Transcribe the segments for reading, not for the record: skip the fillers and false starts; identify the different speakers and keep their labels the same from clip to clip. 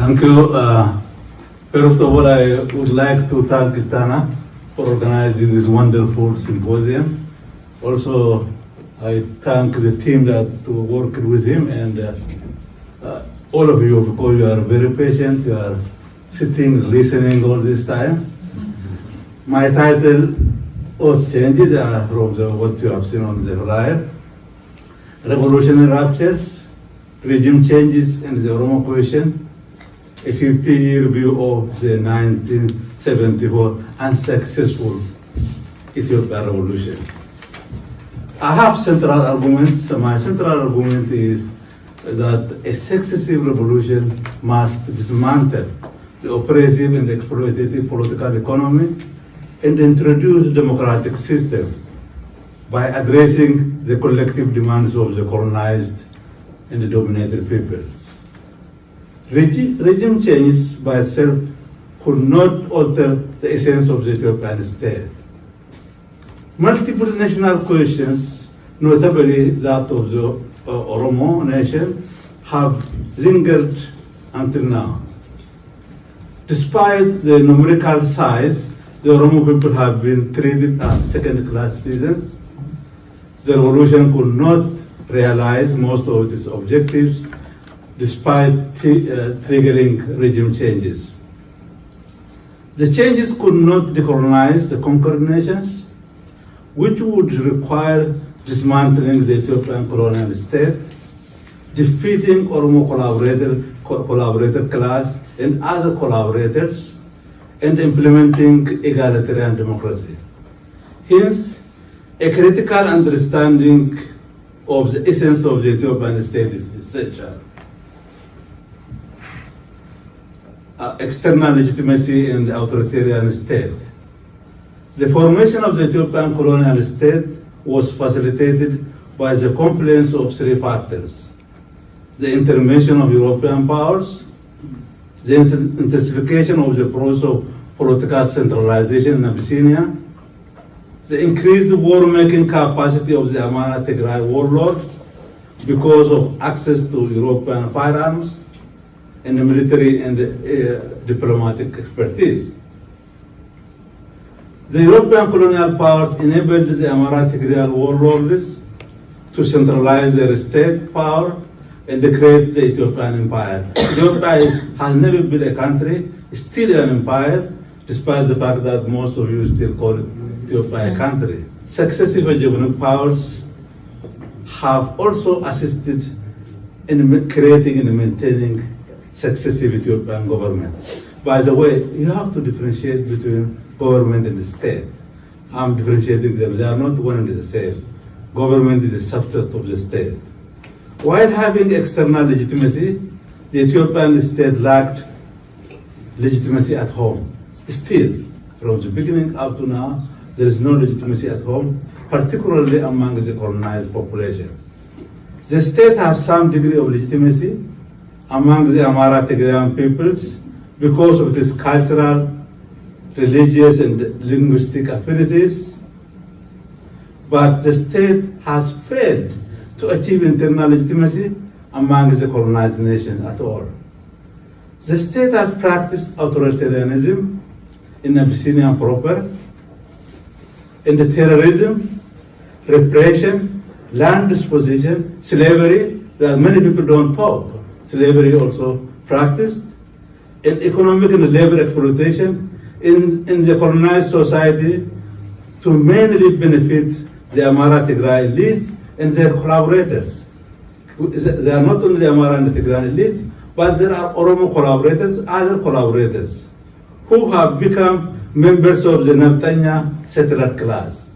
Speaker 1: Thank you. First of all, I would like to thank Itana for organizing this wonderful symposium. Also, I thank the team that worked with him and all of you, because you are very patient, you are sitting, listening all this time. My title was changed from what you have seen on the flyer. Revolutionary ruptures, regime changes and the Oromo question, a 50-year review of the 1974 unsuccessful Ethiopian revolution. I have central arguments. My central argument is that a successive revolution must dismantle the oppressive and exploitative political economy and introduce democratic system by addressing the collective demands of the colonized and the dominated peoples. Regime changes by itself could not alter the essence of the Ethiopian state. Multiple national questions, notably that of the Oromo nation, have lingered until now. Despite the numerical size, the Oromo people have been treated as second-class citizens. The revolution could not realize most of its objectives despite triggering regime changes. The changes could not decolonize the conquered nations, which would require dismantling the Ethiopian colonial state, defeating Oromo collaborator class and other collaborators, and implementing egalitarian democracy. Hence, a critical understanding of the essence of the Ethiopian state is essential. External legitimacy and authoritarian state. The formation of the Ethiopian colonial state was facilitated by the confluence of three factors: the intervention of European powers, the intensification of the process of political centralization in Abyssinia, the increased war-making capacity of the Amara Tigray warlords because of access to European firearms, and the military and diplomatic expertise. The European colonial powers enabled the Amara Tigray warlords to centralize their state power and create the Ethiopian empire. Ethiopia has never been a country, still an empire, despite the fact that most of you still call it Ethiopia a country. Successive hegemonic powers have also assisted in creating and maintaining successive Ethiopian governments. By the way, you have to differentiate between government and the state. I'm differentiating them. They are not one and the same. Government is a subset of the state. While having external legitimacy, the Ethiopian state lacked legitimacy at home. Still, from the beginning up to now, there is no legitimacy at home, particularly among the colonized population. The state has some degree of legitimacy among the Amara Tigrayan peoples because of its cultural, religious, and linguistic affinities, but the state has failed to achieve internal legitimacy among the colonized nation at all. The state has practiced authoritarianism in Abyssinia proper, in the terrorism, repression, land disposition, slavery, that many people don't talk. Slavery also practiced, in economic and labor exploitation in the colonized society to mainly benefit the Amara Tigray elites and their collaborators. They are not only Amara and Tigray elites, but there are Oromo collaborators, other collaborators, who have become members of the Naftanya settler class.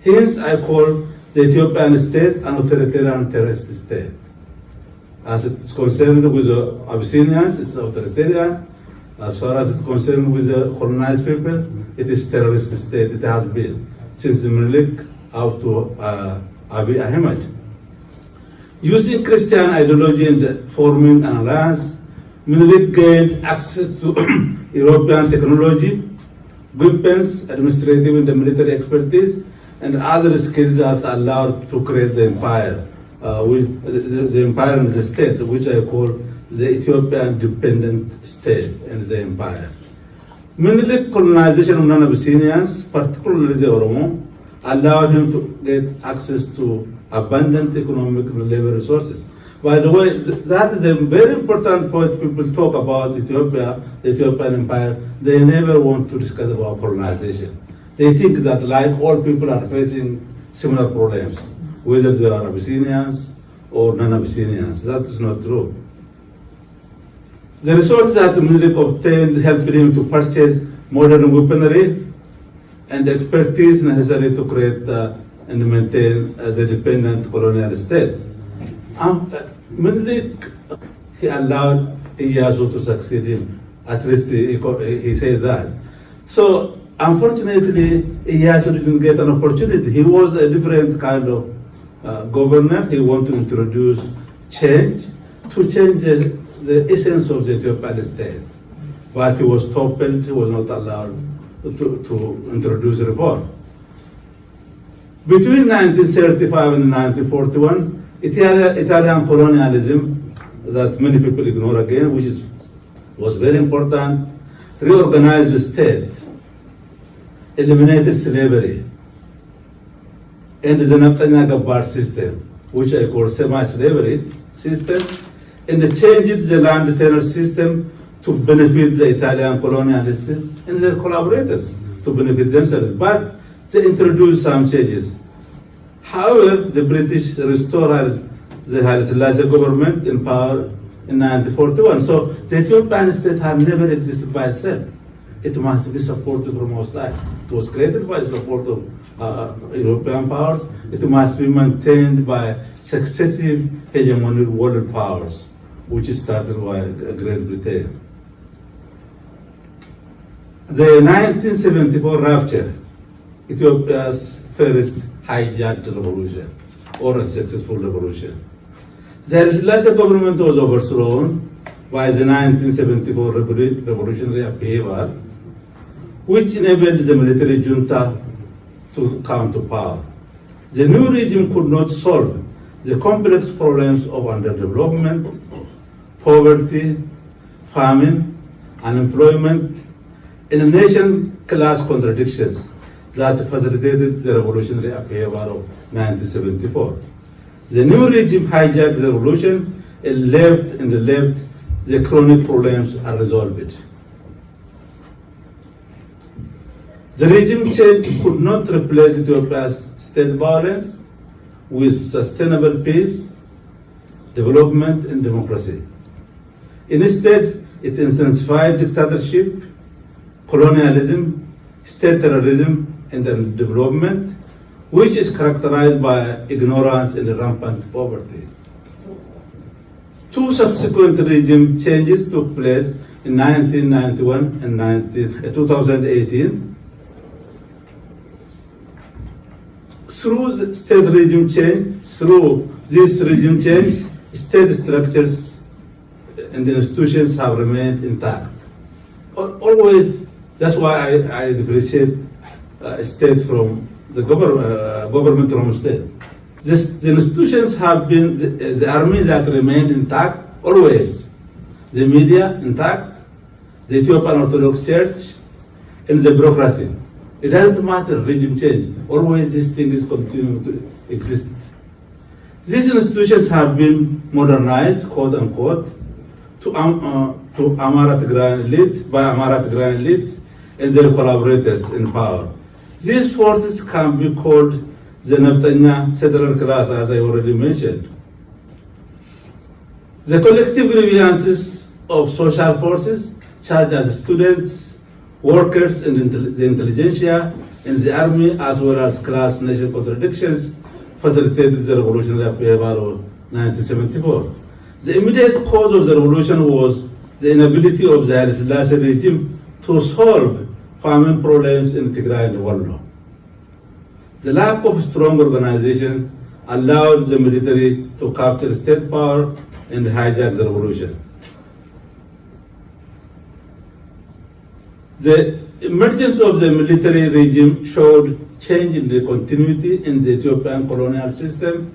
Speaker 1: Hence, I call the Ethiopian state an authoritarian terrorist state. As it's concerned with the Abyssinians, it's authoritarian. As far as it's concerned with the colonized people, it is terrorist state. It has been since Menelik up to Abiy Ahmed. Using Christian ideology and forming an alliance, Menelik gained access to European technology, weapons, administrative and military expertise, and other skills that allowed to create the empire, the empire and the state, which I call the Ethiopian dependent state and the empire. Menelik colonization of non-Abyssinians, particularly the Oromo, allowed him to get access to abundant economic and labor resources. By the way, that is a very important point. People talk about Ethiopia, the Ethiopian empire. They never want to discuss about colonization. They think that like all people are facing similar problems, whether they are Abyssinians or non-Abyssinians. That is not true. The resources that Menelik obtained helped him to purchase modern weaponry and expertise necessary to create and maintain the dependent colonial state. Menelik, he allowed Iyasu to succeed him. At least he said that. So unfortunately, Iyasu didn't get an opportunity. He was a different kind of governor. He wanted to introduce change, to change the essence of the Ethiopian state. But he was toppled, he was not allowed to introduce reform. Between 1935 and 1941, Italian colonialism, that many people ignore again, which was very important, reorganized the state, eliminated slavery, and the Naftanya Gabbard system, which I call semi-slavery system, and changed the land tenure system to benefit the Italian colonialists and their collaborators, to benefit themselves. But they introduced some changes. However, the British restored the Haile Selassie government in power in 1941. So the Ethiopian state had never existed by itself. It must be supported from outside. It was created by the support of European powers. It must be maintained by successive hegemonic world powers, which started by Great Britain. The 1974 rupture, Ethiopia's first hijacked revolution, or a successful revolution. The Haile Selassie government was overthrown by the 1974 revolutionary upheaval, which enabled the military junta to come to power. The new regime could not solve the complex problems of underdevelopment, poverty, famine, unemployment, and nation-class contradictions that facilitated the revolutionary upheaval of 1974. The new regime hijacked the revolution and left the chronic problems unresolved. The regime change could not replace Ethiopia's state violence with sustainable peace, development, and democracy. Instead, it intensified dictatorship, colonialism, state terrorism, and development, which is characterized by ignorance and rampant poverty. Two subsequent regime changes took place in 1991 and 2018. Through this regime change, state structures and institutions have remained intact. Always, that's why I differentiate state from the government from state. The institutions have been the army that remained intact always. The media intact, the Ethiopian Orthodox Church, and the bureaucracy. It doesn't matter regime change. Always these things continue to exist. These institutions have been modernized, quote unquote, to Amara Tigrayan elite by Amara Tigrayan elites and their collaborators in power. These forces can be called the Naftanya settler class, as I already mentioned. The collective grievances of social forces, such as students, workers, and the intelligentsia, and the army, as well as class nation contradictions, facilitated the revolutionary upheaval of 1974. The immediate cause of the revolution was the inability of the Haile Selassie regime to solve famine problems in Tigray and Wallo. The lack of strong organization allowed the military to capture state power and hijack the revolution. The emergence of the military regime showed change in the continuity in the Ethiopian colonial system.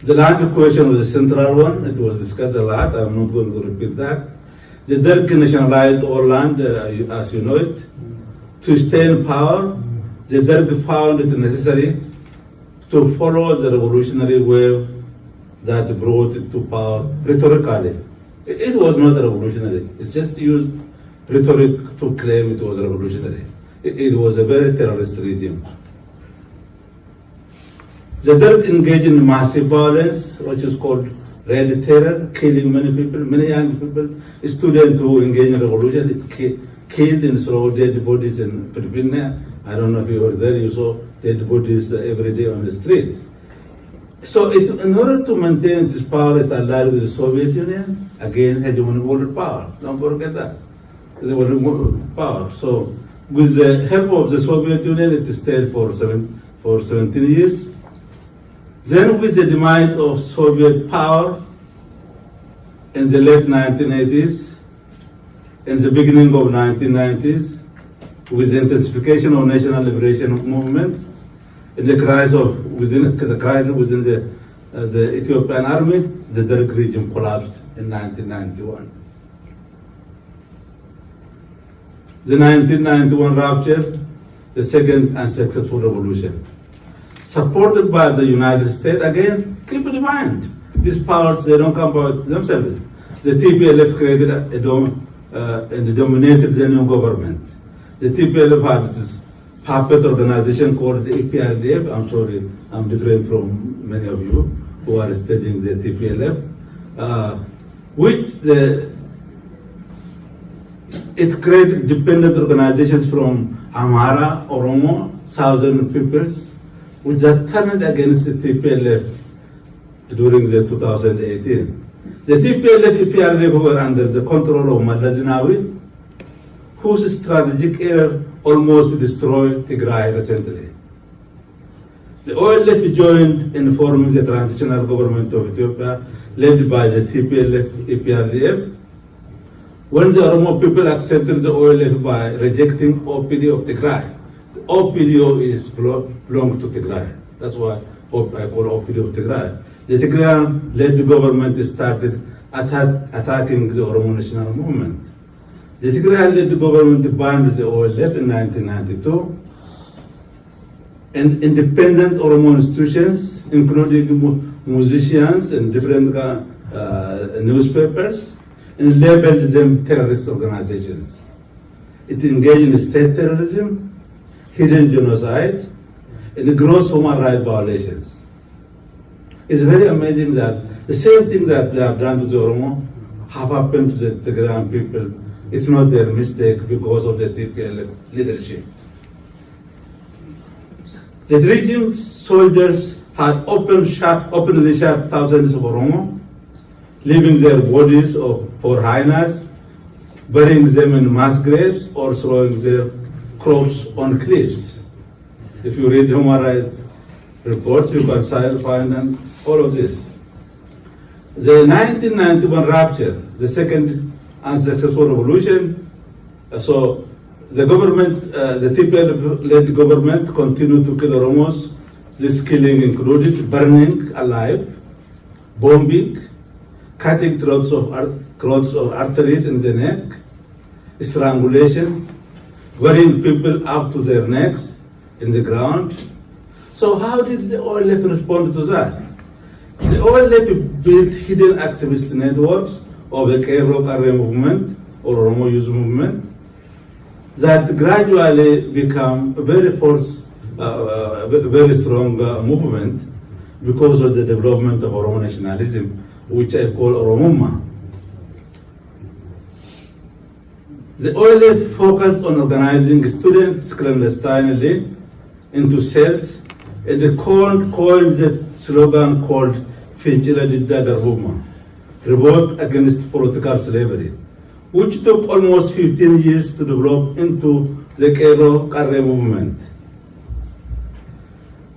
Speaker 1: The land question was a central one. It was discussed a lot. I'm not going to repeat that. The Derg nationalized all land, as you know it. To stay in power, the Derg found it necessary to follow the revolutionary wave that brought it to power rhetorically. It was not revolutionary. It's just used rhetoric to claim it was revolutionary. It was a very terrorist regime. The Derg engaged in massive violence, which is called Red Terror, killing many people, many young people, students who engaged in revolution. It killed and threw dead bodies in Philippines. I don't know if you were there, you saw dead bodies every day on the street. So in order to maintain its power, it allied with the Soviet Union, again, hegemonic world power. Don't forget that. They were power. So with the help of the Soviet Union, it stayed for 17 years. Then with the demise of Soviet power in the late 1980s, in the beginning of 1990s, with the intensification of national liberation movements, in the crisis within the Ethiopian army, the Derg regime collapsed in 1991. The 1991 rupture, the second unsuccessful revolution, supported by the United States. Again, keep in mind, these powers, they don't come by themselves. The TPLF created and dominated the new government. The TPLF had this puppet organization called the EPRDF. I'm sorry, I'm different from many of you who are studying the TPLF, it created dependent organizations from Amhara, Oromo, southern peoples, which that turned against the TPLF during the 2018. The TPLF, EPRDF were under the control of Meles Zenawi, whose strategic error almost destroyed Tigray recently. The OLF joined in forming the transitional government of Ethiopia, led by the TPLF, EPRDF, when the Oromo people accepted the OLF by rejecting OPD of Tigray. The OPDO belongs to Tigray. That's why I call OPD of Tigray. The Tigray-led government started attacking the Oromo national movement. The Tigray-led government banned the OLF in 1992, and independent Oromo institutions, including musicians and different newspapers, and labeled them terrorist organizations. It engaged in state terrorism, hidden genocide, and gross human rights violations. It's very amazing that the same thing that they have done to the Oromo have happened to the Tigrayan people. It's not their mistake because of the TPLF leadership. The regime soldiers had openly shot thousands of Oromo, leaving their bodies for hyenas, burying them in mass graves, or throwing their corpses on cliffs. If you read human rights reports, you can find all of this. The 1991 rupture, the second unsuccessful revolution, so the government, the TPLF-led government continued to kill Oromos. This killing included burning alive, bombing, cutting throats of arteries in the neck, strangulation, burying people up to their necks in the ground. So how did the OLF respond to that? The OLF built hidden activist networks of the Oromo movement or Oromo youth movement that gradually become a very strong movement because of the development of Oromo nationalism, which I call Oromiyaa. The OLF focused on organizing students clandestinely into cells, and they coined the slogan called Fincila Didda Garbummaa, revolt against political slavery, which took almost 15 years to develop into the Oromo movement.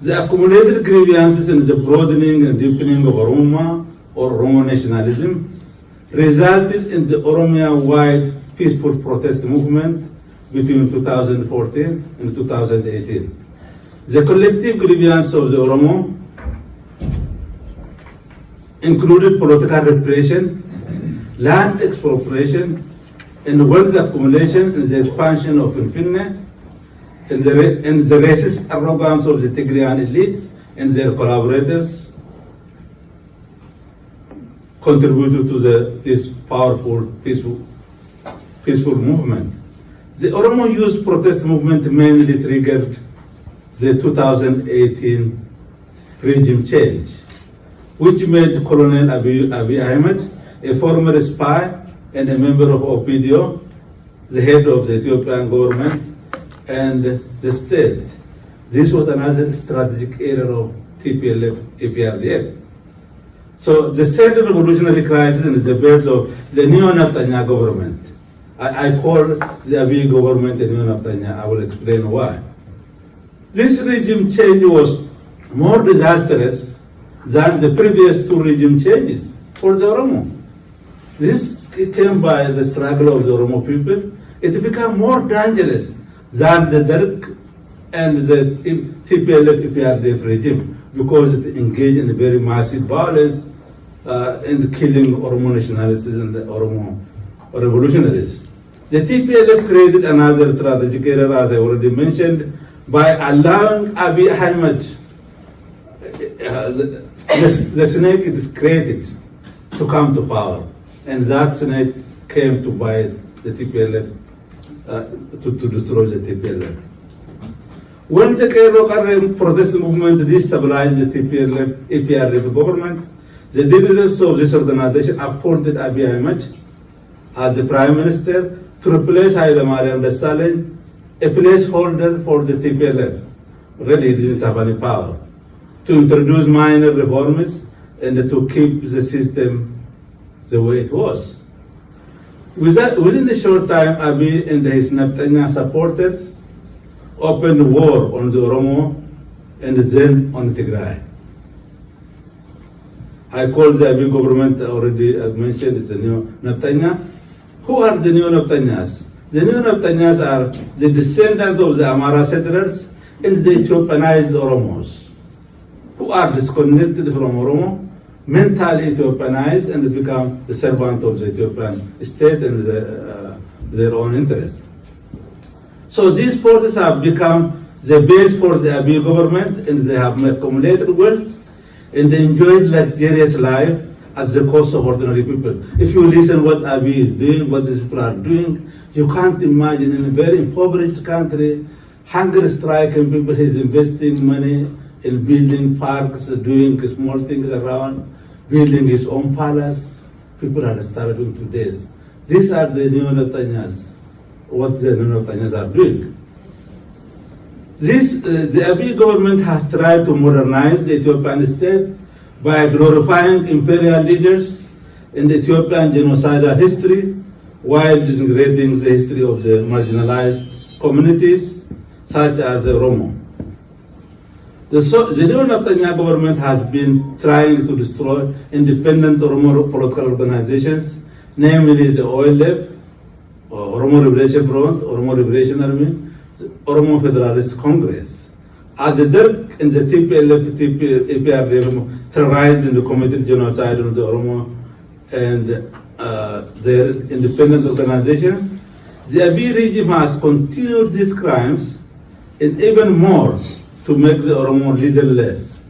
Speaker 1: The accumulated grievances and the broadening and deepening of Oromiyaa or Oromo nationalism resulted in the Oromiyaa-wide peaceful protest movement between 2014 and 2018. The collective grievance of the Oromo included political repression, land expropriation, and wealth accumulation and the expansion of Finland, and the racist arrogance of the Tigrayan elites and their collaborators contributed to this powerful, peaceful movement. The Oromo Youth Protest Movement mainly triggered the 2018 regime change, which made Colonel Abiy Ahmed, a former spy and a member of OPDO, the head of the Ethiopian government and the state. This was another strategic error of TPLF, EPRDF. So the second revolutionary crisis is the birth of the neo-Netanyahu government. I call the Abiy government a neo-Netanyahu. I will explain why. This regime change was more disastrous than the previous two regime changes for the Oromo. This came by the struggle of the Oromo people. It became more dangerous than the Derg and the TPLF EPRDF regime because it engaged in a very massive violence and killing Oromo nationalists and the Oromo revolutionaries. The TPLF created another strategic error, as I already mentioned, by allowing Abiy Ahmed, the snake it is created, to come to power. And that snake came to bite the TPLF, to destroy the TPLF. When the Cairo protest movement destabilized the TPLF, EPRDF government, the leaders of this organization appointed Abiy Ahmed as the prime minister to replace Haile Selassie, a placeholder for the TPLF. Really didn't have any power. To introduce minor reforms and to keep the system the way it was. Within the short time, Abiy and his Netanyahu supporters opened war on the Oromo and then on Tigray. I call the Abiy government, already I've mentioned, it's the new Netanyahu. Who are the new Netanyahs? The new Netanyahs are the descendants of the Amara settlers and the Ethiopianized Oromos, who are disconnected from Oromo, mentally Ethiopianized, and become the servant of the Ethiopian state and their own interests. So these forces have become the base for the Abiy government, and they have accumulated wealth and they enjoyed luxurious life at the cost of ordinary people. If you listen what Abiy is doing, what these people are doing, you can't imagine in a very impoverished country, hunger-stricken people, he's investing money in building parks, doing small things around, building his own palace. People are starving to death. These are the new Netanyahs, what the new Netanyahs are doing. The Abiy government has tried to modernize the Ethiopian state by glorifying imperial leaders in the Ethiopian genocidal history while denigrating the history of the marginalized communities such as the Oromo. The new Netanyahu government has been trying to destroy independent Oromo political organizations, namely the OLF, Oromo Liberation Front, Oromo Liberation Army, the Oromo Federalist Congress. As the Derg and the TPLF, EPRDF terrorized and committed genocide on the Oromo and their independent organization, the Abiy regime has continued these crimes and even more to make the Oromo leaderless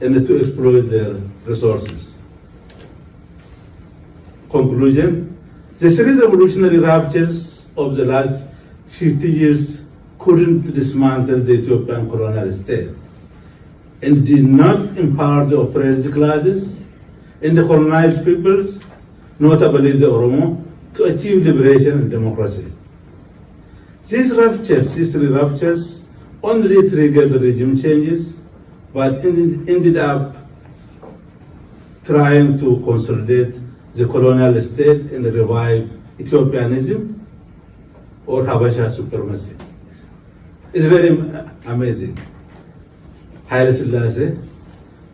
Speaker 1: and to exploit their resources. Conclusion, the three revolutionary ruptures of the last 50 years couldn't dismantle the Ethiopian colonial state and did not empower the oppressed classes and the colonized peoples, notably the Oromo, to achieve liberation and democracy. These three ruptures, only triggered the regime changes, but ended up trying to consolidate the colonial state and revive Ethiopianism or Habashaa supremacy. It's very amazing. Haile Selassie,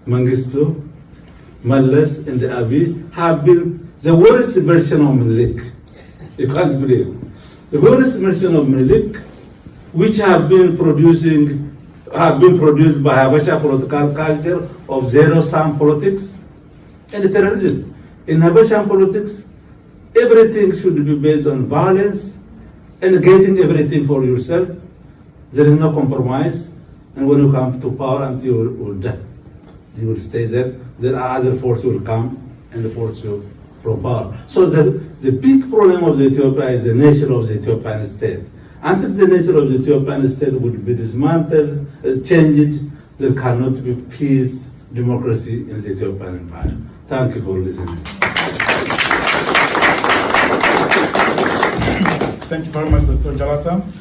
Speaker 1: Mengistu, Menelik, and Abiy have been the worst version of Menelik. You can't believe. The worst version of Menelik, which have been produced by Habasha political culture of zero-sum politics, and terrorism. In Habashan politics, everything should be based on violence and getting everything for yourself. There is no compromise. And when you come to power, until you will die, you will stay there. Then other force will come and force you from power. So the big problem of Ethiopia is the nature of the Ethiopian state. Until the nature of the Ethiopian state would be dismantled, changed, there cannot be peace, democracy in the Ethiopian empire. Thank you for listening.
Speaker 2: Thank you very much, Dr. Jalata.